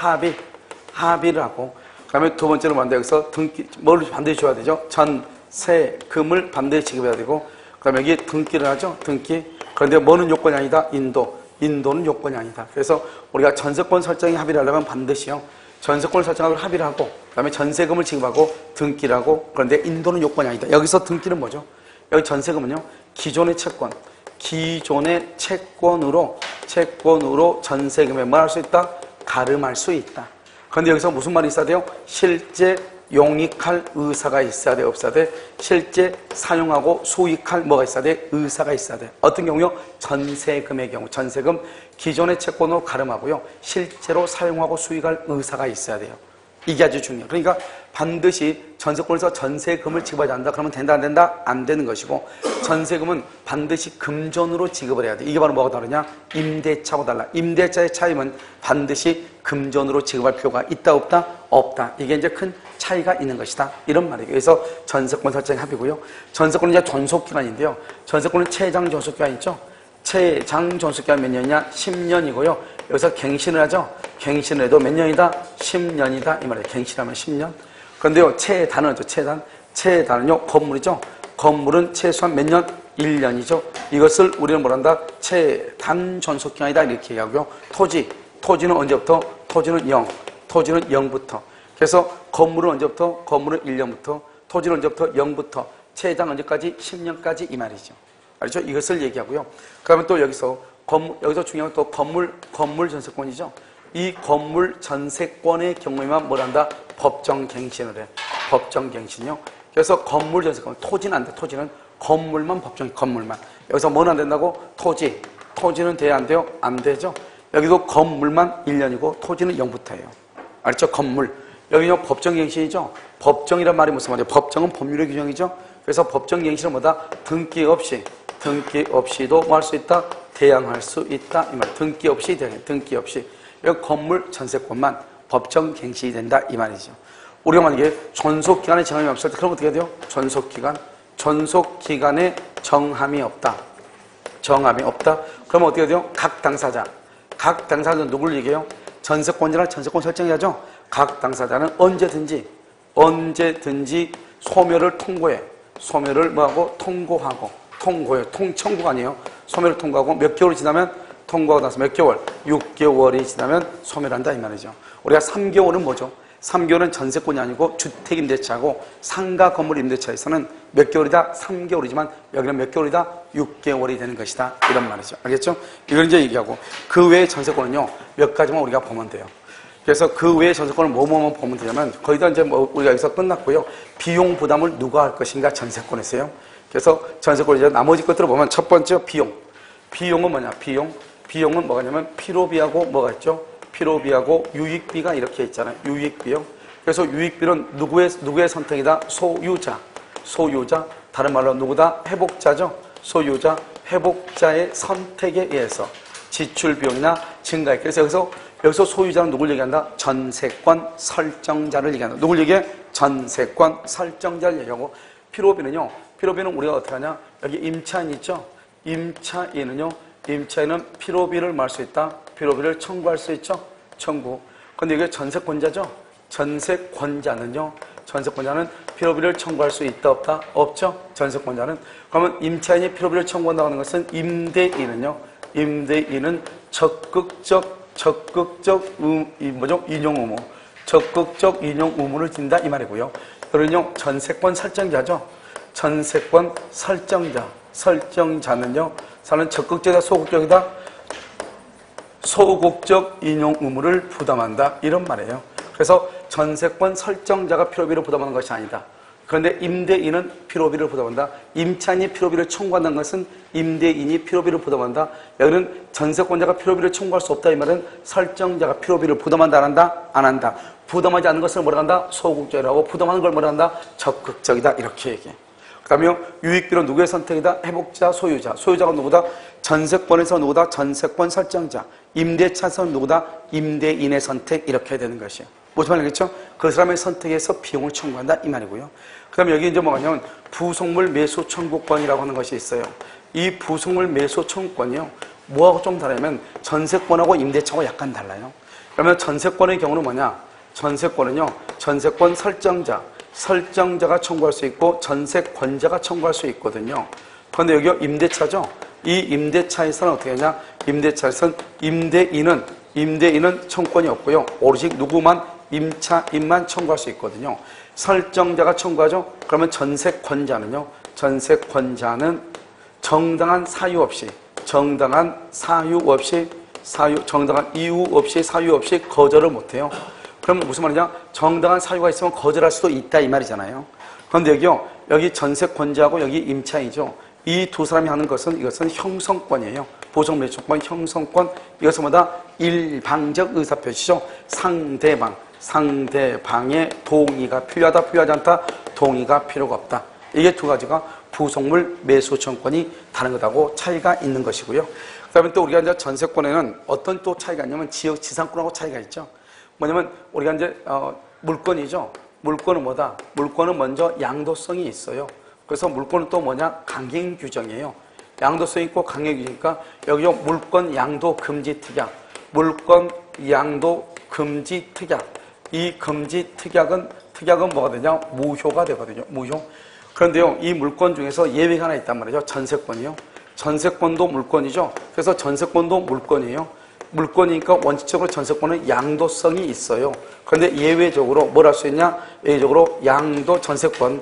합의를 하고, 그 다음에 두 번째로 만다 여기서 등기, 뭘 반드시 줘야 되죠? 전세금을 반드시 지급해야 되고, 그 다음에 여기 등기를 하죠. 등기. 그런데 뭐는 요건이 아니다? 인도는 요건이 아니다. 그래서 우리가 전세권 설정에 합의를 하려면 반드시요, 전세권을 설정하고 합의를 하고, 그 다음에 전세금을 지급하고 등기를 하고, 그런데 인도는 요건이 아니다. 여기서 등기는 뭐죠? 여기 전세금은요, 기존의 채권으로 전세금에 뭐 할 수 있다? 가름할 수 있다. 그런데 여기서 무슨 말이 있어야 돼요? 실제 용익할 의사가 있어야 돼, 없어야 돼? 실제 사용하고 소익할 뭐가 있어야 돼? 의사가 있어야 돼. 어떤 경우요? 전세금의 경우. 전세금 기존의 채권으로 가름하고요, 실제로 사용하고 수익할 의사가 있어야 돼요. 이게 아주 중요해요. 그러니까 반드시 전세권에서 전세금을 지급하지 않는다. 그러면 된다, 안 된다? 안 되는 것이고, 전세금은 반드시 금전으로 지급을 해야 돼. 이게 바로 뭐가 다르냐? 임대차하고 달라. 임대차의 차이는 반드시 금전으로 지급할 필요가 있다, 없다? 없다. 이게 이제 큰 차이가 있는 것이다. 이런 말이에요. 그래서 전세권 설정의 합의고요. 전세권은 이제 존속기간인데요. 전세권은 최장 존속기간 있죠? 최장 존속기간 몇 년이냐? 10년이고요. 여기서 갱신을 하죠? 갱신을 해도 몇 년이다? 10년이다. 이 말이에요. 갱신하면 10년. 그런데요, 최단은죠, 최단은요, 건물이죠? 건물은 최소한 몇 년? 1년이죠. 이것을 우리는 뭐란다? 최단 존속기간이다. 이렇게 얘기하고요. 토지는 언제부터? 토지는 0부터. 그래서 건물은 언제부터? 건물은 1년부터. 토지는 언제부터? 0부터. 최장 언제까지? 10년까지 이 말이죠. 알죠? 이것을 얘기하고요. 그러면 또 여기서 중요한 또 건물 전세권이죠. 이 건물 전세권의 경우에만 뭘 한다? 법정갱신을 해. 법정갱신이요. 그래서 건물 전세권, 토지는 안 돼. 토지는 건물만 건물만. 여기서 뭐는 안 된다고? 토지는 돼야 안 돼요? 안 되죠. 여기도 건물만 1년이고 토지는 0부터예요. 알죠? 건물. 여기는 법정갱신이죠. 법정이란 말이 무슨 말이에요? 법정은 법률의 규정이죠. 그래서 법정갱신은 뭐다? 등기 없이도 뭐 할 수 있다? 대항할 수 있다. 이 말. 등기 없이. 여기 건물 전세권만 법정갱신이 된다. 이 말이죠. 우리가 만약에 존속기간에 정함이 없을 때 그럼 어떻게 해야 돼요? 존속기간에 정함이 없다. 그러면 어떻게 해야 돼요? 각 당사자는 누구를 얘기해요? 전세권자랑 전세권 설정해야죠. 각 당사자는 언제든지 소멸을 통고해. 소멸을 뭐하고? 청구가 아니에요. 소멸을 통고하고 몇 개월이 지나면 통고하고 나서 몇 개월? 6개월이 지나면 소멸한다 이 말이죠. 우리가 3개월은 뭐죠? 3개월은 전세권이 아니고 주택임대차고 상가 건물 임대차에서는 몇 개월이다? 3개월이지만 여기는 몇 개월이다? 6개월이 되는 것이다. 이런 말이죠. 알겠죠? 이걸 이제 얘기하고 그 외의 전세권은요, 몇 가지만 우리가 보면 돼요. 그래서 그 외의 전세권을 뭐뭐만 보면 되냐면 거의 다 이제 뭐 우리가 여기서 끝났고요. 비용 부담을 누가 할 것인가 전세권에서요. 그래서 전세권 이제 나머지 것들을 보면 첫 번째 비용은 뭐냐? 비용은 뭐가냐면 필요비하고 뭐가 있죠? 필요비하고 유익비가 이렇게 있잖아요. 유익비요. 그래서 유익비는 누구의 선택이다? 소유자. 다른 말로 누구다? 회복자죠. 소유자, 회복자의 선택에 의해서 지출 비용이나 증가액. 그래서 여기서 소유자는 누굴 얘기한다? 전세권 설정자를 얘기한다. 누굴 얘기해? 전세권 설정자를 얘기하고 필요비는 우리가 어떻게 하냐? 여기 임차인 있죠? 임차인은 필요비를 말 수 있다. 필요비를 청구할 수 있죠? 청구. 근데 이게 전세권자죠? 전세권자는 필요비를 청구할 수 있다, 없다? 없죠? 전세권자는. 그러면 임차인이 필요비를 청구한다고 하는 것은 임대인은 적극적 인용 의무. 적극적 인용 의무를 진다 이 말이고요. 그러면요, 전세권 설정자죠? 전세권 설정자는요, 사는 적극적이다, 소극적이다? 소극적 인용 의무를 부담한다. 이런 말이에요. 그래서 전세권 설정자가 필요비를 부담하는 것이 아니다. 그런데 임대인은 필요비를 부담한다. 임차인이 필요비를 청구한다는 것은 임대인이 필요비를 부담한다. 여기는 전세권자가 필요비를 청구할 수 없다. 이 말은 설정자가 필요비를 부담한다, 안 한다? 안 한다. 부담하지 않는 것을 뭐라 한다? 소극적이라고. 부담하는 걸 뭐라 한다? 적극적이다. 이렇게 얘기해. 그 다음에 유익비는 누구의 선택이다? 회복자, 소유자. 소유자가 누구다? 전세권에서 누구다? 전세권 설정자. 임대차에서 누구다? 임대인의 선택. 이렇게 되는 것이에요. 무슨 말이겠죠? 그 사람의 선택에서 비용을 청구한다 이 말이고요. 그 다음에 여기 이제 뭐냐면 부속물 매수 청구권이라고 하는 것이 있어요. 이 부속물 매수 청구권이요, 뭐하고 좀 다르냐면 전세권하고 임대차하고 약간 달라요. 그러면 전세권의 경우는 뭐냐? 전세권은요, 전세권 설정자가 청구할 수 있고 전세권자가 청구할 수 있거든요. 그런데 여기요, 임대차죠? 이 임대차에서는 어떻게 하냐? 임대차에서는 임대인은 청구권이 없고요. 오로지 누구만 임차인만 청구할 수 있거든요. 설정자가 청구하죠. 그러면 전세권자는 정당한 사유 없이, 정당한 이유 없이 사유 없이 거절을 못해요. 그러면 무슨 말이냐? 정당한 사유가 있으면 거절할 수도 있다 이 말이잖아요. 그런데 여기 전세권자하고 여기 임차인이죠. 이 두 사람이 하는 것은 이것은 형성권이에요. 보정매수권, 형성권. 이것은 뭐다? 일방적 의사표시죠. 상대방의 동의가 필요하다, 필요하지 않다, 동의가 필요가 없다. 이게 두 가지가 부속물 매수청권이 다른 것하고 차이가 있는 것이고요. 그 다음에 또 우리가 이제 전세권에는 어떤 또 차이가 있냐면 지역 지상권하고 차이가 있죠. 뭐냐면 우리가 이제 물권이죠. 물권은 뭐다? 물권은 먼저 양도성이 있어요. 그래서 물권은 또 뭐냐? 강행 규정이에요. 양도성이 있고 강행 규정이니까 여기요 물권 양도 금지 특약, 물권 양도 금지 특약. 이 금지 특약은 뭐가 되냐? 무효가 되거든요. 무효. 그런데요, 이 물권 중에서 예외가 하나 있단 말이죠. 전세권이요. 전세권도 물권이죠. 그래서 전세권도 물권이에요. 물권이니까 원칙적으로 전세권은 양도성이 있어요. 그런데 예외적으로 뭘 할 수 있냐? 예외적으로 전세권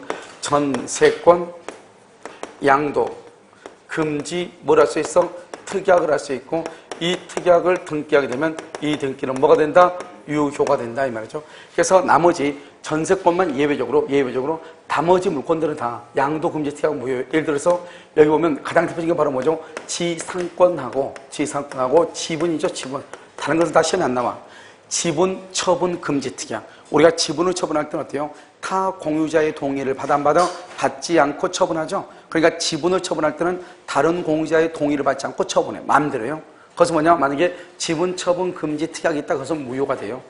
양도 금지 뭘 할 수 있어? 특약을 할 수 있고, 이 특약을 등기하게 되면 이 등기는 뭐가 된다? 유효가 된다 이 말이죠. 그래서 나머지 전세권만 예외적으로 나머지 물권들은 다 양도 금지 특약 무효예요. 예를 들어서 여기 보면 가장 대표적인 게 바로 뭐죠? 지상권하고 지분이죠. 지분. 다른 것은 다 시험에 안 나와. 지분 처분 금지 특약. 우리가 지분을 처분할 때는 어때요? 타 공유자의 동의를 받지 않고 처분하죠. 그러니까 지분을 처분할 때는 다른 공유자의 동의를 받지 않고 처분해. 마음대로요. 그것은 뭐냐? 만약에 지분 처분 금지 특약이 있다. 그것은 무효가 돼요.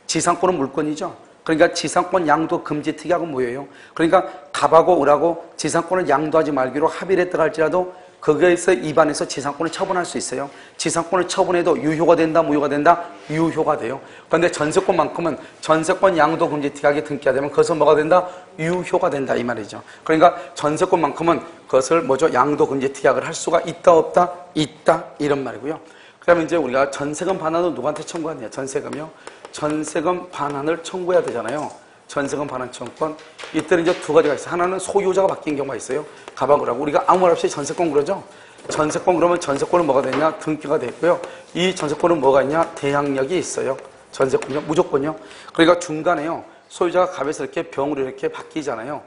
지상권은 물권이죠. 그러니까 지상권 양도 금지 특약은 무효예요. 그러니까 갑하고 을하고 지상권을 양도하지 말기로 합의를 했다 할지라도 거기에서 위반해서 지상권을 처분할 수 있어요. 지상권을 처분해도 유효가 된다, 무효가 된다? 유효가 돼요. 그런데 전세권만큼은 전세권 양도 금지 특약이 등기가 되면 그것은 뭐가 된다? 유효가 된다 이 말이죠. 그러니까 전세권만큼은 그것을 양도 금지 특약을 할 수가 있다, 없다? 있다 이런 말이고요. 그 다음에 이제 우리가 전세금 반환은 누구한테 청구하느냐? 전세금이요. 전세금 반환을 청구해야 되잖아요. 전세금 반환 청구권. 이때는 이제 두 가지가 있어요. 하나는 소유자가 바뀐 경우가 있어요. 가박을 하고. 우리가 아무 말 없이 전세권 그러죠? 전세권 그러면 전세권은 뭐가 되냐? 등기가 돼 있고요. 이 전세권은 뭐가 있냐? 대항력이 있어요. 전세권이요. 무조건요. 그러니까 중간에요. 소유자가 갑에서 이렇게 병으로 이렇게 바뀌잖아요.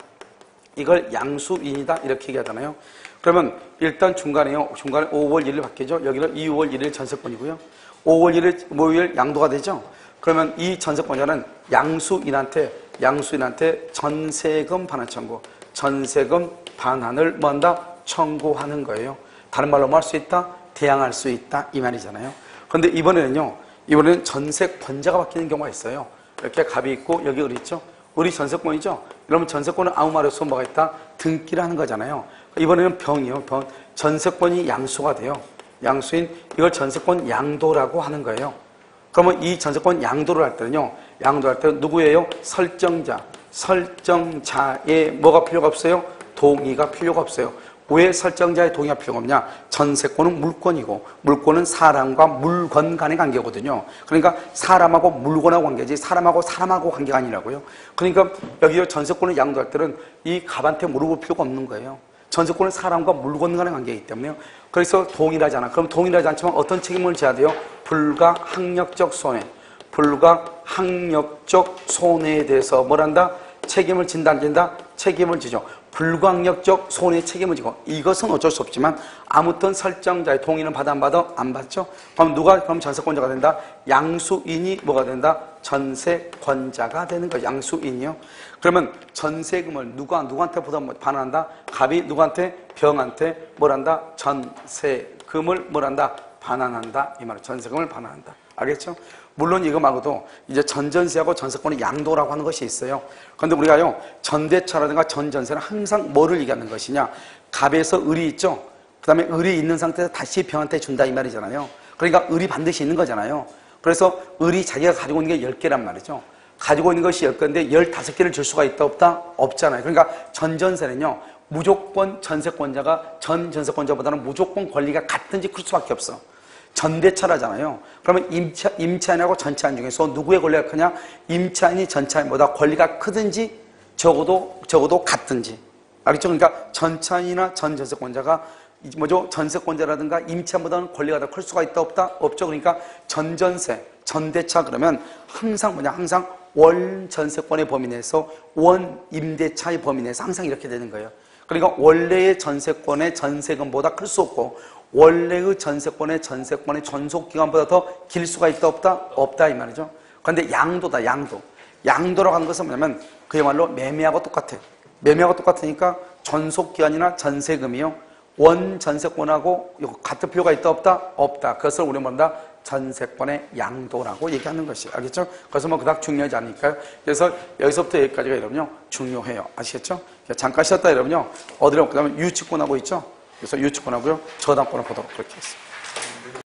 이걸 양수인이다 이렇게 얘기하잖아요. 그러면 일단 중간에 5월 1일 바뀌죠. 여기는 2월 1일 전세권이고요. 5월 1일 목요일 양도가 되죠. 그러면 이 전세권자는 양수인한테 전세금 반환 청구, 전세금 반환을 뭐한다? 청구하는 거예요. 다른 말로 뭐 할 수 있다? 대항할 수 있다 이 말이잖아요. 그런데 이번에는 전세권자가 바뀌는 경우가 있어요. 이렇게 갑이 있고 여기 을이 있죠. 을이 전세권이죠. 그러면 전세권은 아무 말 없이 뭐가 있다? 등기를 하는 거잖아요. 이번에는 병이요. 전세권이 양수가 돼요. 양수인 이걸 전세권 양도라고 하는 거예요. 그러면 이 전세권 양도를 할 때는 누구예요? 설정자의 뭐가 필요가 없어요? 동의가 필요가 없어요. 왜 설정자의 동의가 필요가 없냐? 전세권은 물권이고 물권은 사람과 물건 간의 관계거든요. 그러니까 사람하고 물건하고 관계지 사람하고 관계가 아니라고요. 그러니까 여기 전세권을 양도할 때는 이 갑한테 물어볼 필요가 없는 거예요. 전세권은 사람과 물건 간의 관계이기 때문에요. 그래서 동의를 하지 않아. 그럼 동의를 하지 않지만 어떤 책임을 져야 돼요? 불가항력적 손해에 대해서 뭘한다? 책임을 진다 안 진다? 책임을 지죠. 불가항력적 손해에 책임을 지고 이것은 어쩔 수 없지만 아무튼 설정자의 동의는 받아 안 받아? 안 받죠. 그럼 전세권자가 된다? 양수인이 뭐가 된다? 전세권자가 되는 거예요. 양수인이요. 그러면 전세금을 누구한테 반환한다? 갑이 누구한테? 병한테 뭘한다? 전세금을 뭘한다? 반환한다. 이 말은 전세금을 반환한다. 알겠죠? 물론 이거 말고도 이제 전전세하고 전세권의 양도라고 하는 것이 있어요. 그런데 우리가요, 전대차라든가 전전세는 항상 뭐를 얘기하는 것이냐? 갑에서 을이 있죠? 그 다음에 을이 있는 상태에서 다시 병한테 준다 이 말이잖아요. 그러니까 을이 반드시 있는 거잖아요. 그래서 을이 자기가 가지고 있는 게 10개란 말이죠. 가지고 있는 것이 10개인데 15개를 줄 수가 있다 없다? 없잖아요. 그러니까 전전세는요, 무조건 전세권자가 전 전세권자보다는 무조건 권리가 같은지 클 수밖에 없어. 전대차라잖아요. 그러면 임차인하고 전차인 중에서 누구의 권리가 크냐? 임차인이 전차인보다 권리가 크든지 적어도 같든지. 알겠죠? 그러니까 전차인이나 전 전세권자가 전세권자라든가 임차인보다는 권리가 더 클 수가 있다 없다? 없죠. 그러니까 전전세, 전대차 그러면 항상 원 전세권의 범위 내에서 원 임대차의 범위 내에서 항상 이렇게 되는 거예요. 그러니까 원래의 전세권의 전세금보다 클 수 없고 원래의 전세권의 존속기간보다 더 길 수가 있다 없다? 없다 이 말이죠. 그런데 양도다. 양도라고 하는 것은 뭐냐면 그야말로 매매하고 똑같아. 매매하고 똑같으니까 존속기간이나 전세금이요. 원 전세권하고 같을 필요가 있다 없다? 없다. 그것을 우리는 뭐다? 전세권의 양도라고 얘기하는 것이. 알겠죠? 그래서 뭐 그닥 중요하지 않으니까요. 그래서 여기서부터 여기까지가 여러분요 중요해요. 아시겠죠? 잠깐 쉬었다 여러분요 어디로 가면 유치권하고 있죠? 그래서 유치권하고요 저당권을 보도록 그렇게 했습니다.